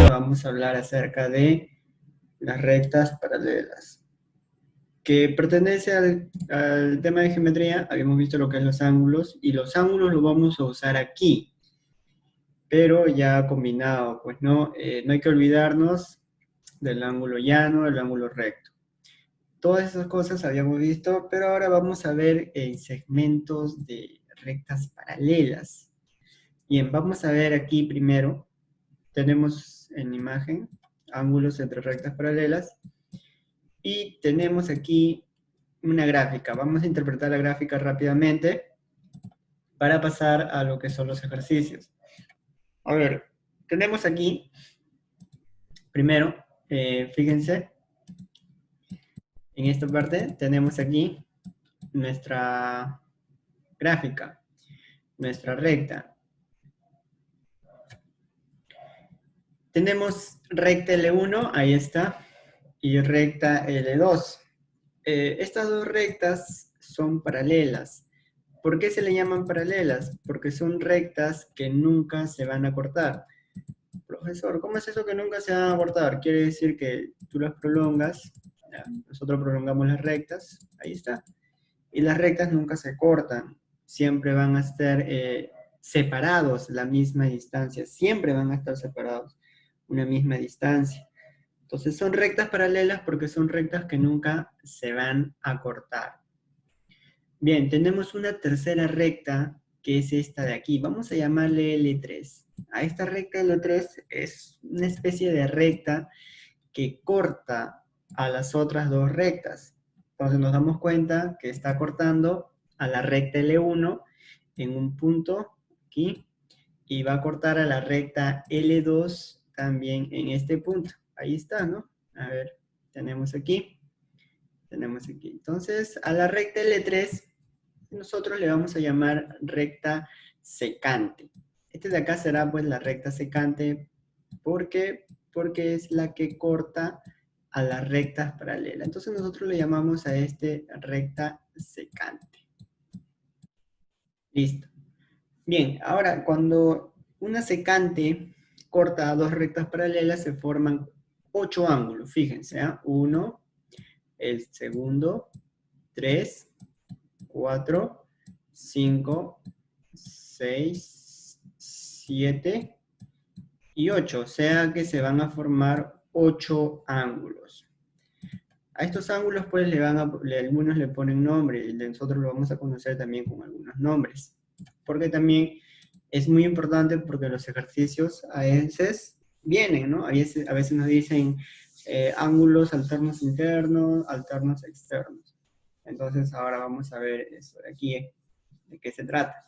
Vamos a hablar acerca de las rectas paralelas, que pertenece al tema de geometría. Habíamos visto lo que es los ángulos, y los ángulos los vamos a usar aquí, pero ya combinado, pues no hay que olvidarnos del ángulo llano, del ángulo recto. Todas esas cosas habíamos visto, pero ahora vamos a ver segmentos de rectas paralelas. Bien, vamos a ver aquí primero, tenemos en imagen ángulos entre rectas paralelas, y tenemos aquí una gráfica. Vamos a interpretar la gráfica rápidamente para pasar a lo que son los ejercicios. A ver, tenemos aquí, primero, fíjense, en esta parte tenemos aquí nuestra gráfica, nuestra recta. Tenemos recta L1, ahí está, y recta L2. Estas dos rectas son paralelas. ¿Por qué se le llaman paralelas? Porque son rectas que nunca se van a cortar. Profesor, ¿cómo es eso que nunca se van a cortar? Quiere decir que tú las prolongas, nosotros prolongamos las rectas, ahí está, y las rectas nunca se cortan, siempre van a estar separados la misma distancia, siempre van a estar separados una misma distancia. Entonces son rectas paralelas porque son rectas que nunca se van a cortar. Bien, tenemos una tercera recta que es esta de aquí. Vamos a llamarle L3. A esta recta L3 es una especie de recta que corta a las otras dos rectas. Entonces nos damos cuenta que está cortando a la recta L1 en un punto aquí, y va a cortar a la recta L2 también en este punto. Ahí está, ¿no? A ver, tenemos aquí. Entonces, a la recta L3 nosotros le vamos a llamar recta secante. Este de acá será pues la recta secante. ¿Por qué? Porque es la que corta a las rectas paralelas. Entonces nosotros le llamamos a este recta secante. Listo. Bien, ahora cuando una secante corta a dos rectas paralelas se forman 8 ángulos. Fíjense, 1, el segundo, 3, 4, 5, 6, 7 y 8. O sea que se van a formar 8 ángulos. A estos ángulos pues algunos le ponen nombre, y nosotros lo vamos a conocer también con algunos nombres. Porque también es muy importante, porque los ejercicios a veces vienen, ¿no? A veces nos dicen ángulos alternos internos, alternos externos. Entonces ahora vamos a ver eso de aquí, de qué se trata.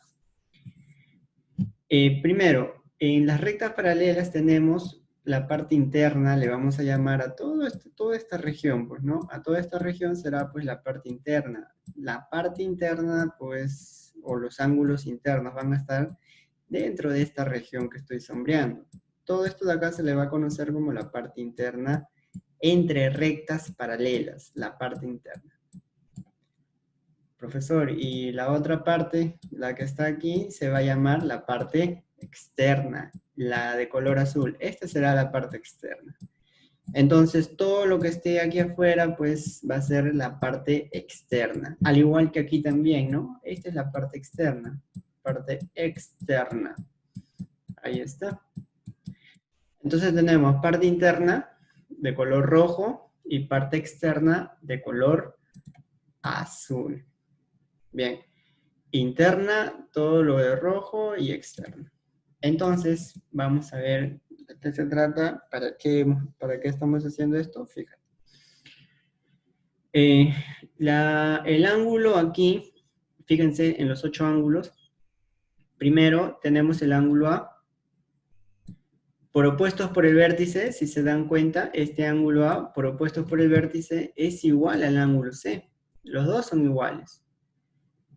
Primero, en las rectas paralelas tenemos la parte interna, le vamos a llamar a toda esta región, pues, ¿no? A toda esta región será, pues, la parte interna. La parte interna, pues, o los ángulos internos van a estar dentro de esta región que estoy sombreando. Todo esto de acá se le va a conocer como la parte interna entre rectas paralelas, la parte interna. Profesor, y la otra parte, la que está aquí, se va a llamar la parte externa, la de color azul. Esta será la parte externa. Entonces, todo lo que esté aquí afuera, pues, va a ser la parte externa. Al igual que aquí también, ¿no? Esta es la parte externa. Parte externa. Ahí está. Entonces tenemos parte interna de color rojo y parte externa de color azul. Bien, interna, todo lo de rojo, y externa. Entonces, vamos a ver de qué se trata, para qué estamos haciendo esto. Fíjate. El ángulo aquí, fíjense en los 8 ángulos. Primero tenemos el ángulo A. Por opuestos por el vértice, si se dan cuenta, este ángulo A, por opuestos por el vértice, es igual al ángulo C. Los dos son iguales.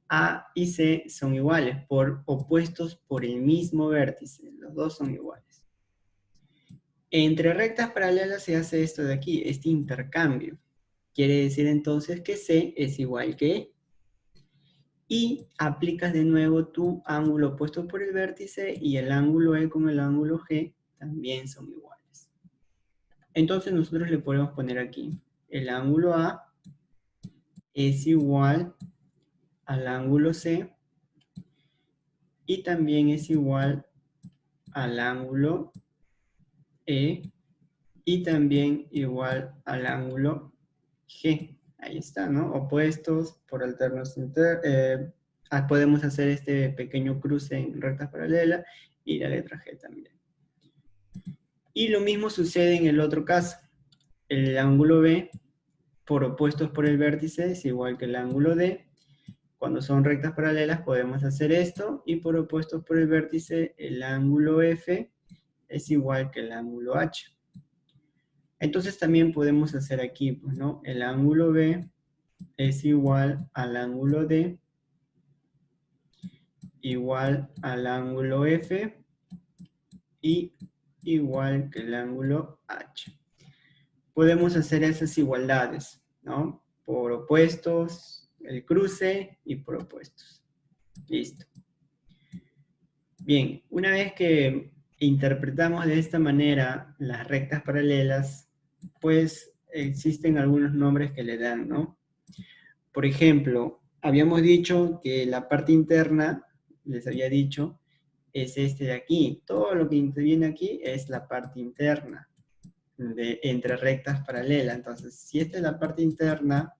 A y C son iguales, por opuestos por el mismo vértice. Los dos son iguales. Entre rectas paralelas se hace esto de aquí, este intercambio. Quiere decir entonces que C es igual que E. Y aplicas de nuevo tu ángulo opuesto por el vértice y el ángulo E con el ángulo G también son iguales. Entonces nosotros le podemos poner aquí, el ángulo A es igual al ángulo C y también es igual al ángulo E y también igual al ángulo G. Ahí está, ¿no? Opuestos por alternos podemos hacer este pequeño cruce en rectas paralelas y la letra G también. Y lo mismo sucede en el otro caso. El ángulo B por opuestos por el vértice es igual que el ángulo D. Cuando son rectas paralelas podemos hacer esto, y por opuestos por el vértice el ángulo F es igual que el ángulo H. Entonces también podemos hacer aquí, pues, ¿no? El ángulo B es igual al ángulo D, igual al ángulo F, y igual que el ángulo H. Podemos hacer esas igualdades, ¿no? Por opuestos, el cruce, y por opuestos. Listo. Bien, una vez que interpretamos de esta manera las rectas paralelas, pues existen algunos nombres que le dan, ¿no? Por ejemplo, habíamos dicho que la parte interna, les había dicho, es este de aquí. Todo lo que interviene aquí es la parte interna entre rectas paralelas. Entonces, si esta es la parte interna,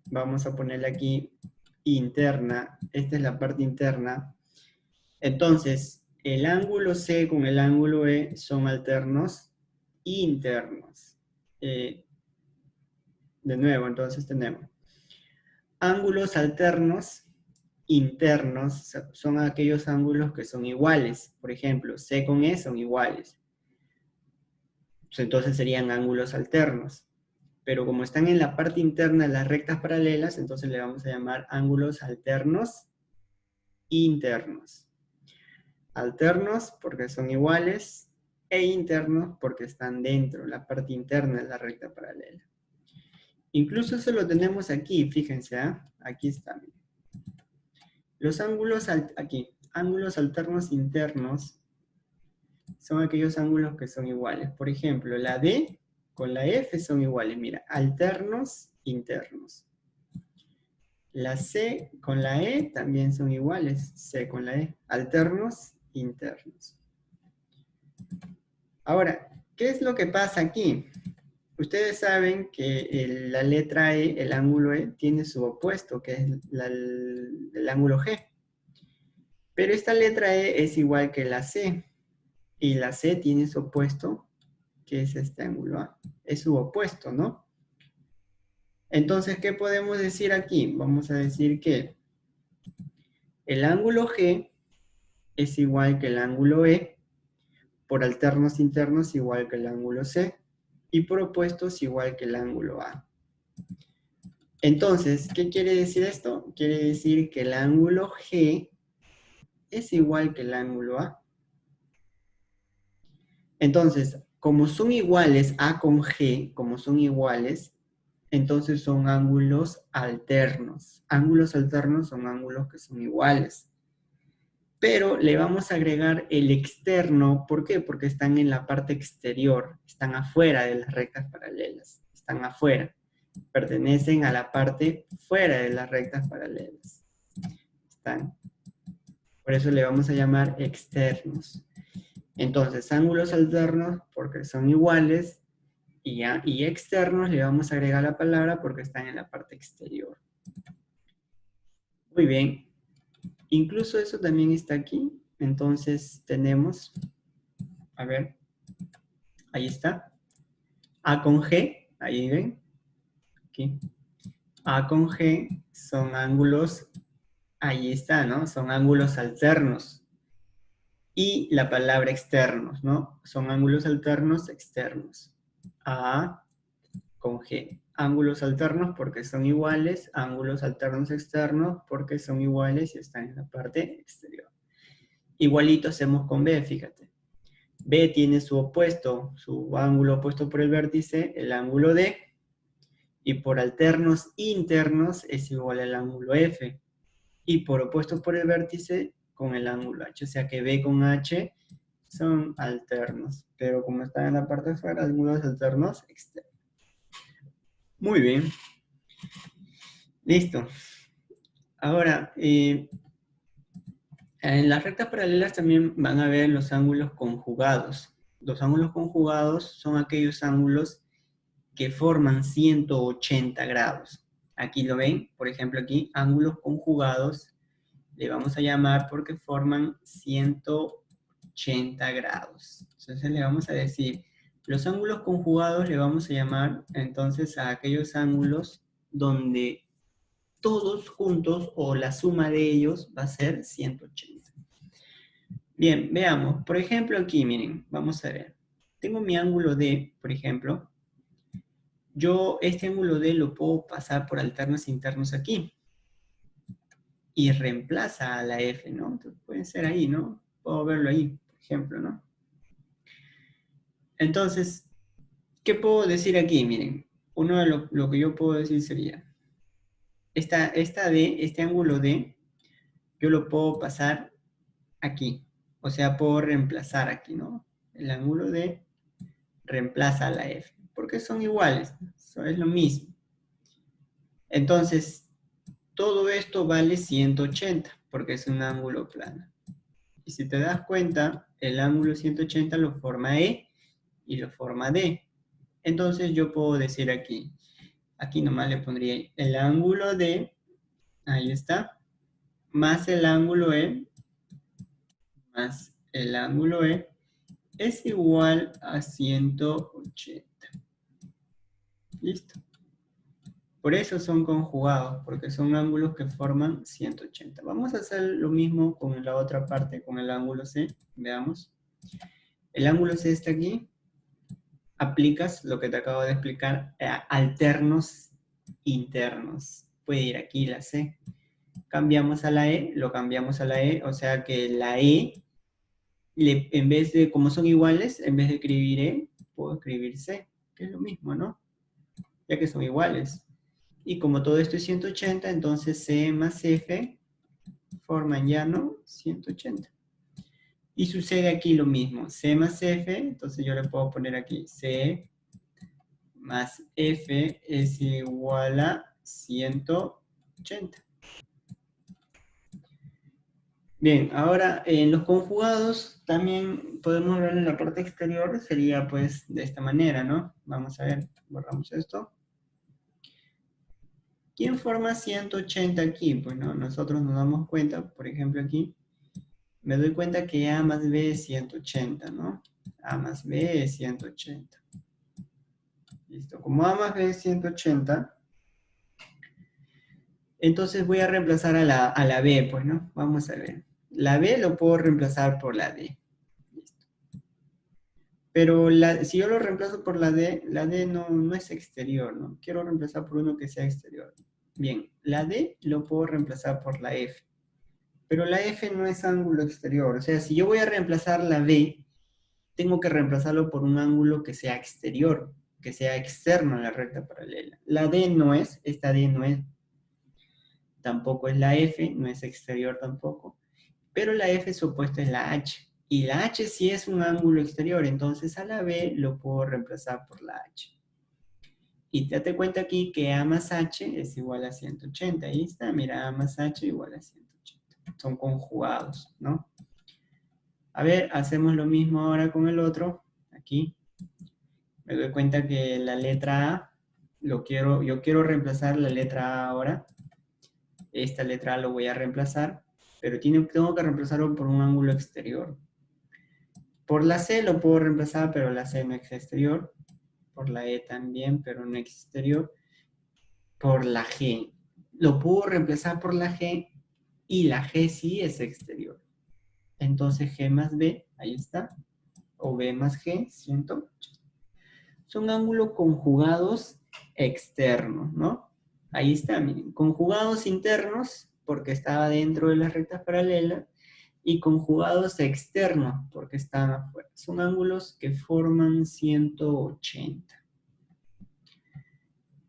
vamos a ponerle aquí interna. Esta es la parte interna. Entonces, el ángulo C con el ángulo E son alternos internos. De nuevo, entonces tenemos ángulos alternos internos, son aquellos ángulos que son iguales. Por ejemplo, C con E son iguales. Entonces serían ángulos alternos. Pero como están en la parte interna de las rectas paralelas, entonces le vamos a llamar ángulos alternos internos. Alternos porque son iguales, e internos porque están dentro, la parte interna de la recta paralela. Incluso eso lo tenemos aquí, fíjense, ¿eh? Aquí está. Los ángulos, ángulos alternos internos son aquellos ángulos que son iguales. Por ejemplo, la D con la F son iguales, mira, alternos internos. La C con la E también son iguales, C con la E, alternos internos. Ahora, ¿qué es lo que pasa aquí? Ustedes saben que la letra E, el ángulo E, tiene su opuesto, que es el ángulo G. Pero esta letra E es igual que la C, y la C tiene su opuesto, que es este ángulo A. Es su opuesto, ¿no? Entonces, ¿qué podemos decir aquí? Vamos a decir que el ángulo G es igual que el ángulo E, por alternos internos igual que el ángulo C, y por opuestos igual que el ángulo A. Entonces, ¿qué quiere decir esto? Quiere decir que el ángulo G es igual que el ángulo A. Entonces, como son iguales A con G, como son iguales, entonces son ángulos alternos. Ángulos alternos son ángulos que son iguales. Pero le vamos a agregar el externo. ¿Por qué? Porque están en la parte exterior, están afuera de las rectas paralelas, están afuera, pertenecen a la parte fuera de las rectas paralelas. Están. Por eso le vamos a llamar externos. Entonces, ángulos alternos porque son iguales, y externos le vamos a agregar la palabra porque están en la parte exterior. Muy bien. Incluso eso también está aquí. Entonces tenemos, a ver, ahí está. A con G, ahí ven. Aquí. A con G son ángulos, ahí está, ¿no? Son ángulos alternos. Y la palabra externos, ¿no? Son ángulos alternos externos. A con G. Ángulos alternos porque son iguales, ángulos alternos externos porque son iguales y están en la parte exterior. Igualito hacemos con B, fíjate. B tiene su opuesto, su ángulo opuesto por el vértice, el ángulo D, Y por alternos internos es igual al ángulo F. Y por opuesto por el vértice con el ángulo H. O sea que B con H son alternos. Pero como están en la parte de afuera, ángulos alternos externos. Muy bien. Listo. Ahora, en las rectas paralelas también van a ver los ángulos conjugados. Los ángulos conjugados son aquellos ángulos que forman 180 grados. Aquí lo ven, por ejemplo aquí, ángulos conjugados, le vamos a llamar porque forman 180 grados. Entonces le vamos a decir, los ángulos conjugados le vamos a llamar entonces a aquellos ángulos donde todos juntos o la suma de ellos va a ser 180. Bien, veamos. Por ejemplo aquí, miren, vamos a ver. Tengo mi ángulo D, por ejemplo. Yo este ángulo D lo puedo pasar por alternos internos aquí. Y reemplaza a la F, ¿no? Entonces puede ser ahí, ¿no? Puedo verlo ahí, por ejemplo, ¿no? Entonces, ¿qué puedo decir aquí? Miren, uno de lo que yo puedo decir sería, este ángulo D, yo lo puedo pasar aquí. O sea, puedo reemplazar aquí, ¿no? El ángulo D reemplaza a la F, porque son iguales, ¿no? Es lo mismo. Entonces, todo esto vale 180, porque es un ángulo plano. Y si te das cuenta, el ángulo 180 lo forma E y lo forma D. Entonces yo puedo decir aquí nomás le pondría el ángulo D, ahí está, más el ángulo E, más el ángulo E, es igual a 180. ¿Listo? Por eso son conjugados, porque son ángulos que forman 180. Vamos a hacer lo mismo con la otra parte, con el ángulo C. Veamos. El ángulo C está aquí. Aplicas lo que te acabo de explicar, alternos internos. Puede ir aquí la C. Cambiamos a la E, lo cambiamos a la E, o sea que la E, en vez de, como son iguales, en vez de escribir E, puedo escribir C, que es lo mismo, ¿no? Ya que son iguales. Y como todo esto es 180, entonces C más F forman ya, ¿no? 180. Y sucede aquí lo mismo, C más F, entonces yo le puedo poner aquí C más F es igual a 180. Bien, ahora en los conjugados también podemos ver en la parte exterior, sería pues de esta manera, ¿no? Vamos a ver, borramos esto. ¿Quién forma 180 aquí? Pues no, nosotros nos damos cuenta, por ejemplo aquí, me doy cuenta que A más B es 180, ¿no? A más B es 180. Listo, como A más B es 180, entonces voy a reemplazar a la B, pues, ¿no? Vamos a ver. La B lo puedo reemplazar por la D. Listo. Pero si yo lo reemplazo por la D no es exterior, ¿no? Quiero reemplazar por uno que sea exterior. Bien, la D lo puedo reemplazar por la F. Pero la F no es ángulo exterior. O sea, si yo voy a reemplazar la B, tengo que reemplazarlo por un ángulo que sea exterior, que sea externo a la recta paralela. La D no es, esta D no es. Tampoco es la F, no es exterior tampoco. Pero la F su opuesto es la H. Y la H sí es un ángulo exterior, entonces a la B lo puedo reemplazar por la H. Y date cuenta aquí que A más H es igual a 180. Ahí está, mira, A más H igual a 180. Son conjugados, ¿no? A ver, hacemos lo mismo ahora con el otro. Aquí. Me doy cuenta que la letra A, yo quiero reemplazar la letra A ahora. Esta letra A lo voy a reemplazar, pero tengo que reemplazarlo por un ángulo exterior. Por la C lo puedo reemplazar, pero la C no es exterior. Por la E también, pero no es exterior. Por la G. Lo puedo reemplazar por la G y la G sí es exterior. Entonces G más B, ahí está. O B más G, 180. Son ángulos conjugados externos, ¿no? Ahí está, miren. Conjugados internos, porque estaba dentro de las rectas paralelas, y conjugados externos, porque están afuera. Son ángulos que forman 180.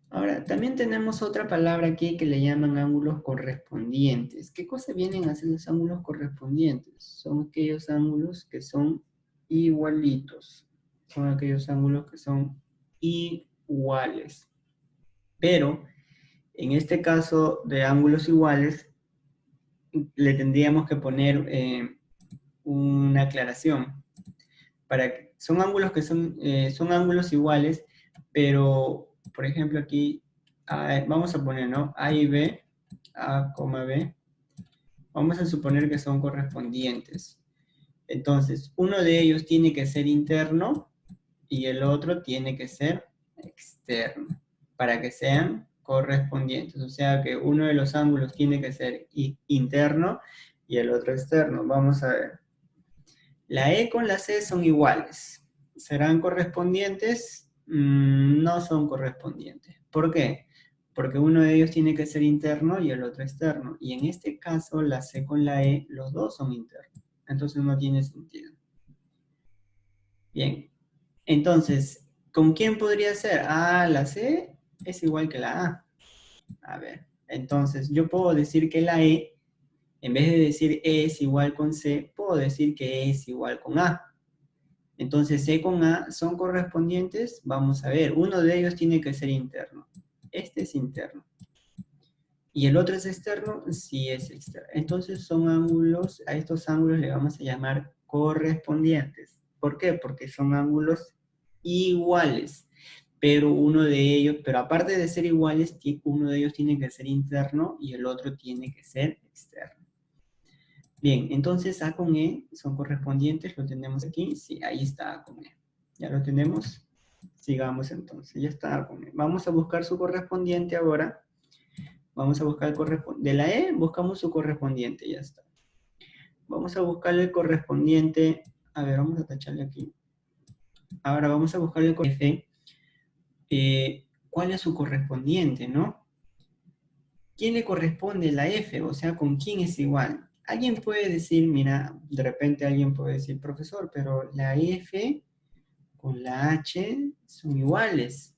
Ahora, también tenemos otra palabra aquí que le llaman ángulos correspondientes. ¿Qué cosa vienen a ser los ángulos correspondientes? Son aquellos ángulos que son igualitos. Son aquellos ángulos que son iguales. Pero, en este caso de ángulos iguales, le tendríamos que poner una aclaración. Son ángulos que son ángulos iguales, pero, por ejemplo, aquí vamos a poner, ¿no? A y B, A, B, vamos a suponer que son correspondientes. Entonces, uno de ellos tiene que ser interno y el otro tiene que ser externo, para que sean correspondientes. O sea que uno de los ángulos tiene que ser interno y el otro externo. Vamos a ver. La E con la C son iguales. ¿Serán correspondientes? No son correspondientes. ¿Por qué? Porque uno de ellos tiene que ser interno y el otro externo. Y en este caso, la C con la E, los dos son internos. Entonces no tiene sentido. Bien. Entonces, ¿con quién podría ser? Ah, la C es igual que la A. A ver. Entonces, yo puedo decir que la E, en vez de decir E es igual con C, puedo decir que E es igual con A. Entonces, C con A son correspondientes. Vamos a ver, uno de ellos tiene que ser interno. Este es interno. ¿Y el otro es externo? Sí, es externo. Entonces, son ángulos, a estos ángulos le vamos a llamar correspondientes. ¿Por qué? Porque son ángulos iguales. Pero pero aparte de ser iguales, uno de ellos tiene que ser interno y el otro tiene que ser externo. Bien, entonces A con E son correspondientes, lo tenemos aquí. Sí, ahí está A con E. ¿Ya lo tenemos? Sigamos entonces, ya está A con E. Vamos a buscar su correspondiente ahora. Vamos a buscar el correspondiente. De la E buscamos su correspondiente, ya está. Vamos a buscarle el correspondiente. A ver, vamos a tacharle aquí. Ahora vamos a buscarle el correspondiente. ¿Cuál es su correspondiente, no? ¿Quién le corresponde la F? O sea, ¿con quién es igual? Alguien puede decir, mira, de repente alguien puede decir, profesor, pero la F con la H son iguales.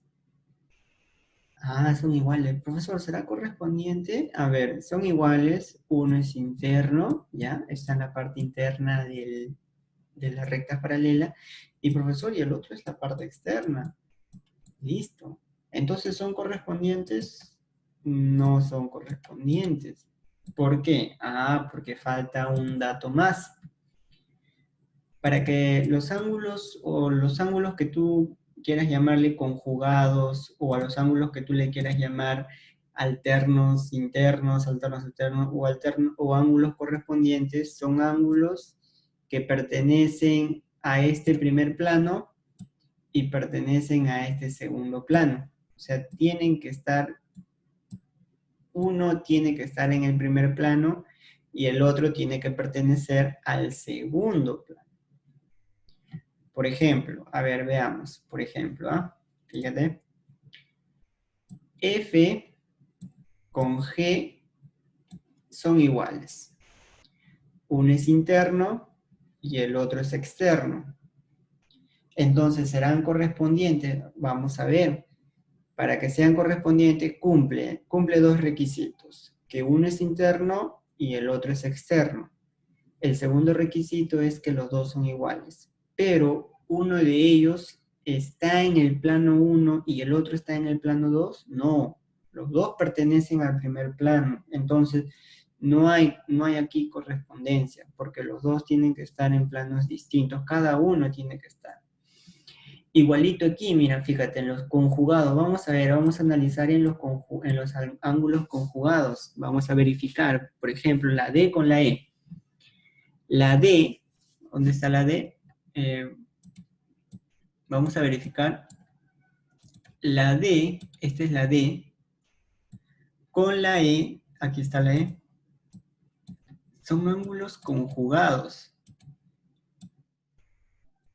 Ah, son iguales. Profesor, ¿será correspondiente? A ver, son iguales. Uno es interno, ¿ya? Está en la parte interna de la recta paralela. Y profesor, y el otro es la parte externa. Listo. Entonces, ¿son correspondientes? No son correspondientes. ¿Por qué? Ah, porque falta un dato más. Para que los ángulos o los ángulos que tú quieras llamarle conjugados o a los ángulos que tú le quieras llamar alternos internos, alternos externos o ángulos correspondientes, son ángulos que pertenecen a este primer plano y pertenecen a este segundo plano. O sea, uno tiene que estar en el primer plano y el otro tiene que pertenecer al segundo plano. Por ejemplo, a ver, veamos. Por ejemplo, fíjate. F con G son iguales. Uno es interno y el otro es externo. Entonces, ¿serán correspondientes? Vamos a ver. Para que sean correspondientes, cumple dos requisitos. Que uno es interno y el otro es externo. El segundo requisito es que los dos son iguales. Pero uno de ellos está en el plano 1 y el otro está en el plano 2. No, los dos pertenecen al primer plano. Entonces, no hay aquí correspondencia, porque los dos tienen que estar en planos distintos. Cada uno tiene que estar. Igualito aquí, mira, fíjate, en los conjugados. Vamos a ver, vamos a analizar en los ángulos conjugados. Vamos a verificar, por ejemplo, la D con la E. La D, ¿dónde está la D? Vamos a verificar. La D, esta es la D, con la E, aquí está la E, son ángulos conjugados.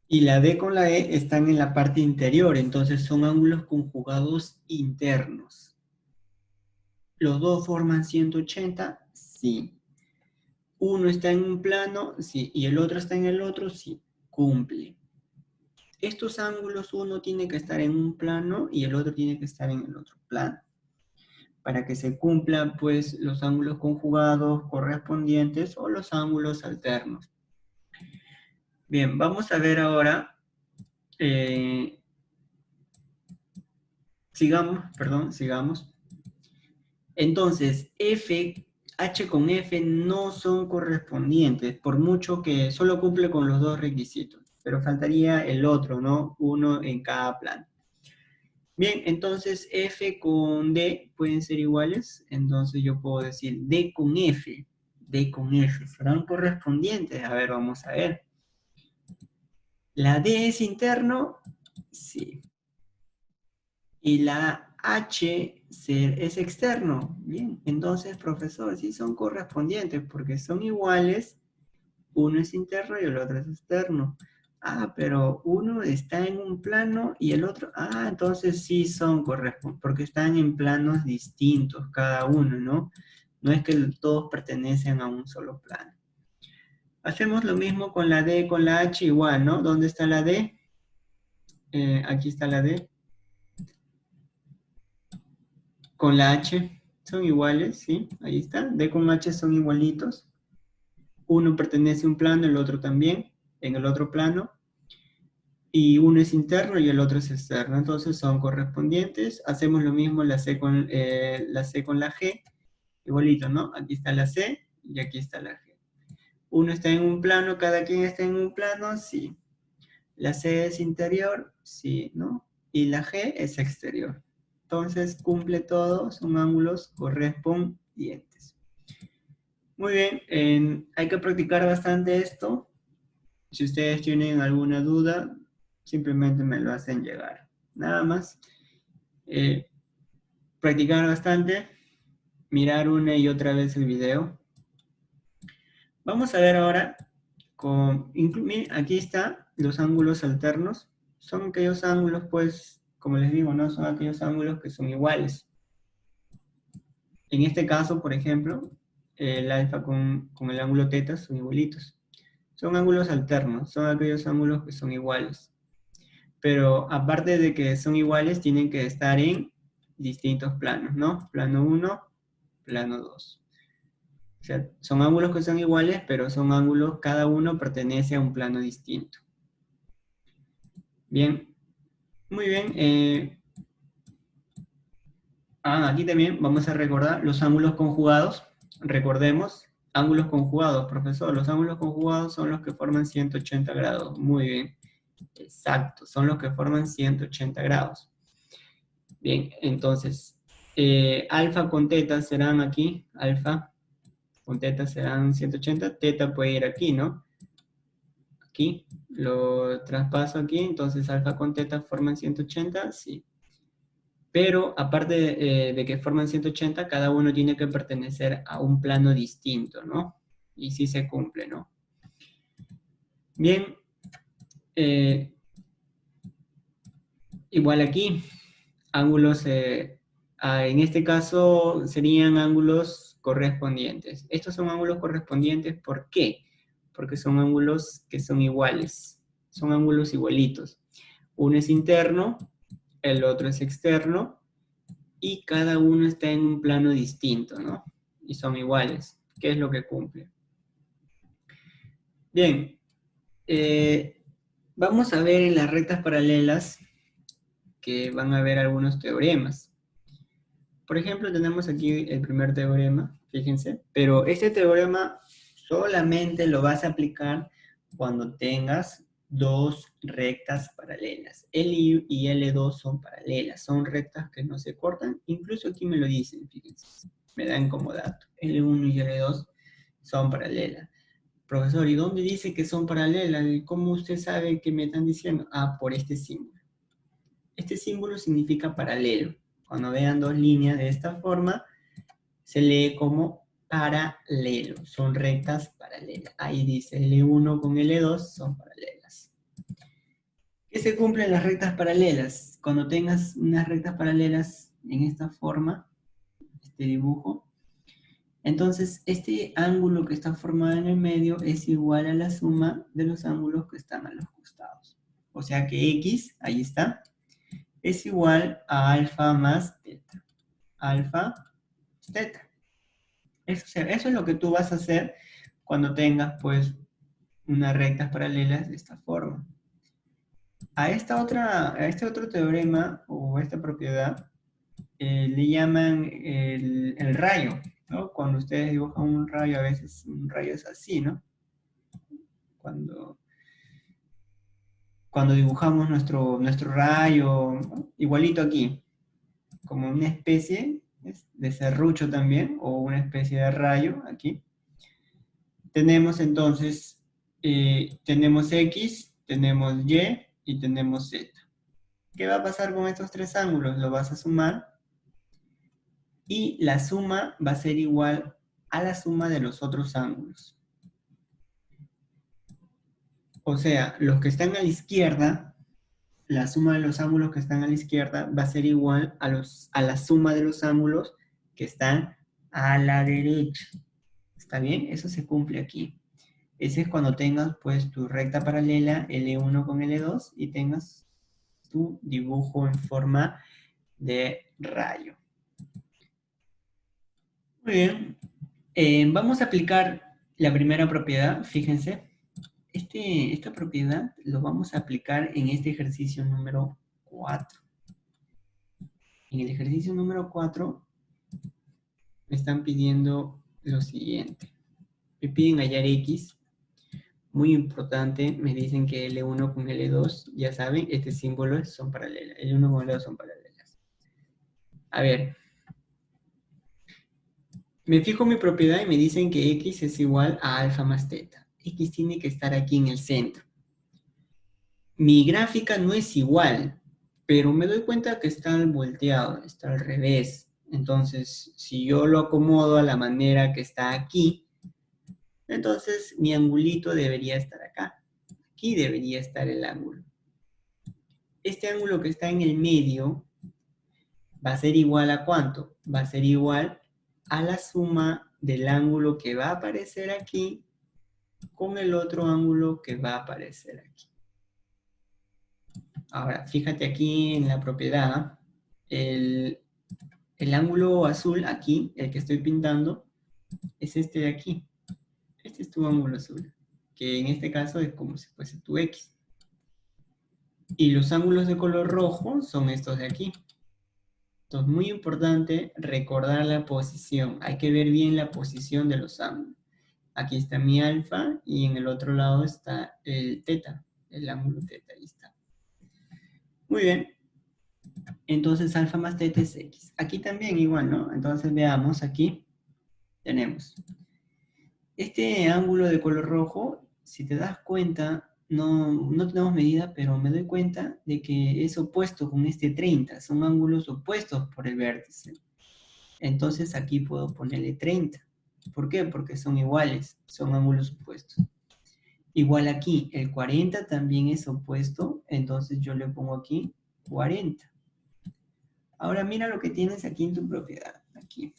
Y la D con la E están en la parte interior, entonces son ángulos conjugados internos. ¿Los dos forman 180? Sí. ¿Uno está en un plano? Sí. ¿Y el otro está en el otro? Sí. Cumple. estos ángulos, uno tiene que estar en un plano y el otro tiene que estar en el otro plano, para que se cumplan pues los ángulos conjugados correspondientes o los ángulos alternos. Bien, vamos a ver ahora, sigamos. Entonces, H con F no son correspondientes, por mucho que solo cumple con los dos requisitos, pero faltaría el otro, ¿no? Uno en cada plano. Bien, entonces F con D pueden ser iguales, entonces yo puedo decir D con F, ¿serán correspondientes? A ver, vamos a ver. ¿La D es interno? Sí. ¿Y la H es externo? Bien, entonces, profesor, sí son correspondientes porque son iguales, uno es interno y el otro es externo. Ah, pero uno está en un plano y el otro, entonces sí son correspondientes, porque están en planos distintos cada uno, ¿no? No es que todos pertenecen a un solo plano. Hacemos lo mismo con la D, con la H igual, ¿no? ¿Dónde está la D? Aquí está la D. Con la H son iguales, ¿sí? Ahí está. D con H son igualitos. Uno pertenece a un plano, el otro también, en el otro plano. Y uno es interno y el otro es externo. Entonces son correspondientes. Hacemos lo mismo la C con la G. Igualito, ¿no? Aquí está la C y aquí está la G. Uno está en un plano, cada quien está en un plano, sí. La C es interior, sí, ¿no? Y la G es exterior. Entonces cumple todo, son ángulos correspondientes. Muy bien, hay que practicar bastante esto. Si ustedes tienen alguna duda, simplemente me lo hacen llegar. Nada más. Practicar bastante, mirar una y otra vez el video. Vamos a ver ahora, aquí está los ángulos alternos. Son aquellos ángulos, pues, como les digo, ¿no? Son aquellos ángulos que son iguales. En este caso, por ejemplo, el alfa con el ángulo teta son igualitos. Son ángulos alternos, son aquellos ángulos que son iguales. Pero aparte de que son iguales, tienen que estar en distintos planos, ¿no? Plano 1, plano 2. O sea, son ángulos que son iguales, pero son ángulos, cada uno pertenece a un plano distinto. Bien, muy bien. Aquí también vamos a recordar los ángulos conjugados. Recordemos, ángulos conjugados, profesor. Los ángulos conjugados son los que forman 180 grados. Muy bien, exacto, son los que forman 180 grados. Bien, entonces, alfa con teta serán aquí, alfa con teta serán 180, teta puede ir aquí, ¿no? Aquí, lo traspaso aquí, entonces alfa con teta forman 180, sí. Pero aparte de que forman 180, cada uno tiene que pertenecer a un plano distinto, ¿no? Y sí se cumple, ¿no? Bien, igual aquí, ángulos, en este caso serían ángulos correspondientes. Estos son ángulos correspondientes, ¿por qué? Porque son ángulos que son iguales, son ángulos igualitos. Uno es interno, el otro es externo, y cada uno está en un plano distinto, ¿no? Y son iguales. ¿Qué es lo que cumple? Bien, vamos a ver en las rectas paralelas que van a haber algunos teoremas. Por ejemplo, tenemos aquí el primer teorema, fíjense, pero este teorema solamente lo vas a aplicar cuando tengas dos rectas paralelas. L y L2 son paralelas, son rectas que no se cortan, incluso aquí me lo dicen, fíjense, me dan como dato. L1 y L2 son paralelas. Profesor, ¿y dónde dice que son paralelas? ¿Cómo usted sabe que me están diciendo? Por este símbolo. Este símbolo significa paralelo. Cuando vean dos líneas de esta forma, se lee como paralelo. Son rectas paralelas. Ahí dice L1 con L2 son paralelas. ¿Qué se cumple en las rectas paralelas? Cuando tengas unas rectas paralelas en esta forma, este dibujo, entonces este ángulo que está formado en el medio es igual a la suma de los ángulos que están a los costados. o sea que X, ahí está, es igual a alfa más teta. Alfa teta. Eso es lo que tú vas a hacer cuando tengas, pues, unas rectas paralelas de esta forma. A este otro teorema, o esta propiedad, le llaman el rayo, ¿no? Cuando ustedes dibujan un rayo, a veces un rayo es así, ¿no? Cuando dibujamos nuestro rayo, ¿no? Igualito aquí, como una especie de serrucho también, o una especie de rayo aquí. Tenemos entonces, tenemos X, tenemos Y tenemos Z. ¿Qué va a pasar con estos tres ángulos? Lo vas a sumar y la suma va a ser igual a la suma de los otros ángulos. O sea, los que están a la izquierda, la suma de los ángulos que están a la izquierda va a ser igual a la suma de los ángulos que están a la derecha. ¿Está bien? Eso se cumple aquí. Ese es cuando tengas pues tu recta paralela L1 con L2 y tengas tu dibujo en forma de rayo. Muy bien. Vamos a aplicar la primera propiedad, fíjense. Esta propiedad lo vamos a aplicar en este ejercicio número 4. En el ejercicio número 4 me están pidiendo lo siguiente. Me piden hallar X. Muy importante, me dicen que L1 con L2, ya saben, este símbolo son paralelas. L1 con L2 son paralelas. A ver, me fijo mi propiedad y me dicen que X es igual a alfa más teta. X tiene que estar aquí en el centro. Mi gráfica no es igual, pero me doy cuenta que está volteado, está al revés. Entonces, si yo lo acomodo a la manera que está aquí, entonces mi angulito debería estar acá. Aquí debería estar el ángulo. Este ángulo que está en el medio va a ser igual a ¿cuánto? Va a ser igual a la suma del ángulo que va a aparecer aquí con el otro ángulo que va a aparecer aquí. Ahora, fíjate aquí en la propiedad, el ángulo azul aquí, el que estoy pintando, es este de aquí. Este es tu ángulo azul, que en este caso es como si fuese tu X. Y los ángulos de color rojo son estos de aquí. Entonces, muy importante recordar la posición. Hay que ver bien la posición de los ángulos. Aquí está mi alfa y en el otro lado está el teta, el ángulo teta, ahí está. Muy bien. Entonces, alfa más teta es X. Aquí también igual, ¿no? Entonces, veamos aquí. Tenemos este ángulo de color rojo, si te das cuenta, no tenemos medida, pero me doy cuenta de que es opuesto con este 30. Son ángulos opuestos por el vértice. Entonces aquí puedo ponerle 30. ¿Por qué? Porque son iguales, son ángulos opuestos. Igual aquí, el 40 también es opuesto, entonces yo le pongo aquí 40. Ahora mira lo que tienes aquí en tu propiedad. Aquí.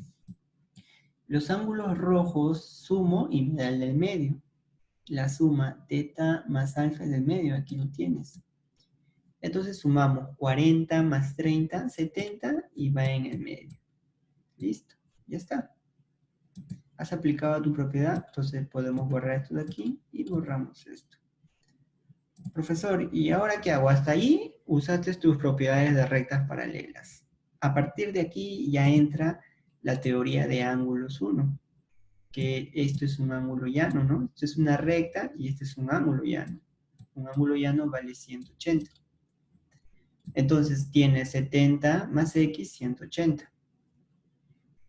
Los ángulos rojos sumo y me da el del medio. La suma teta más alfa es del medio, aquí lo tienes. Entonces sumamos 40 más 30, 70 y va en el medio. Listo, ya está. Has aplicado tu propiedad, entonces podemos borrar esto de aquí y borramos esto. Profesor, ¿y ahora qué hago? Hasta ahí usaste tus propiedades de rectas paralelas. A partir de aquí ya entra la teoría de ángulos 1, que esto es un ángulo llano, ¿no? Esto es una recta y este es un ángulo llano. Un ángulo llano vale 180. Entonces tiene 70 más x, 180.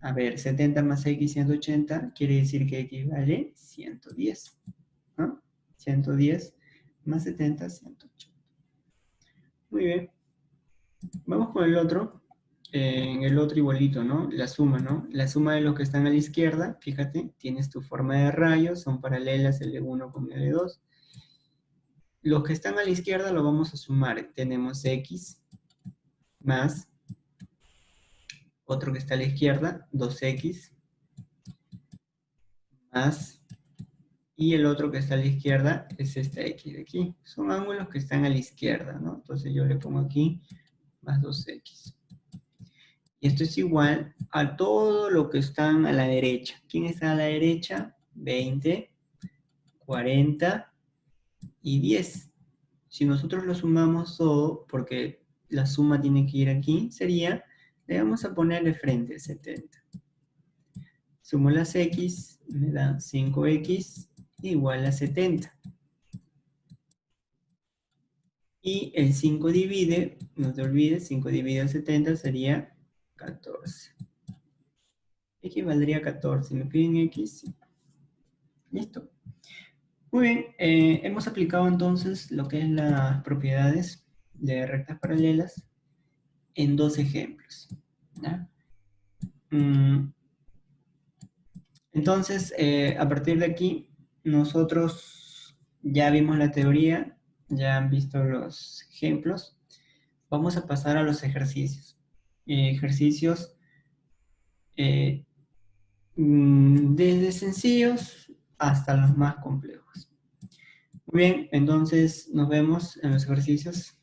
A ver, 70 más x, 180, quiere decir que x vale 110. ¿No? 110 más 70, 180. Muy bien. Vamos con el otro. En el otro igualito, ¿no? La suma, ¿no? La suma de los que están a la izquierda, fíjate, tienes tu forma de rayo, son paralelas L1 con L2. Los que están a la izquierda lo vamos a sumar. Tenemos x más otro que está a la izquierda, 2x más y el otro que está a la izquierda es este X de aquí. Son ángulos que están a la izquierda, ¿no? Entonces yo le pongo aquí más 2X. Y esto es igual a todo lo que están a la derecha. ¿Quién está a la derecha? 20, 40 y 10. Si nosotros lo sumamos todo, porque la suma tiene que ir aquí, sería, le vamos a poner de frente 70. Sumo las X, me da 5X igual a 70. Y el 5 divide, no te olvides, 5 dividido 70 sería 14. X valdría 14. ¿Me piden X? Sí. Listo. Muy bien, hemos aplicado entonces lo que es las propiedades de rectas paralelas en dos ejemplos. ¿Ya? Entonces, a partir de aquí, nosotros ya vimos la teoría, ya han visto los ejemplos. Vamos a pasar a los ejercicios. Ejercicios eh, desde sencillos hasta los más complejos. Muy bien, entonces nos vemos en los ejercicios.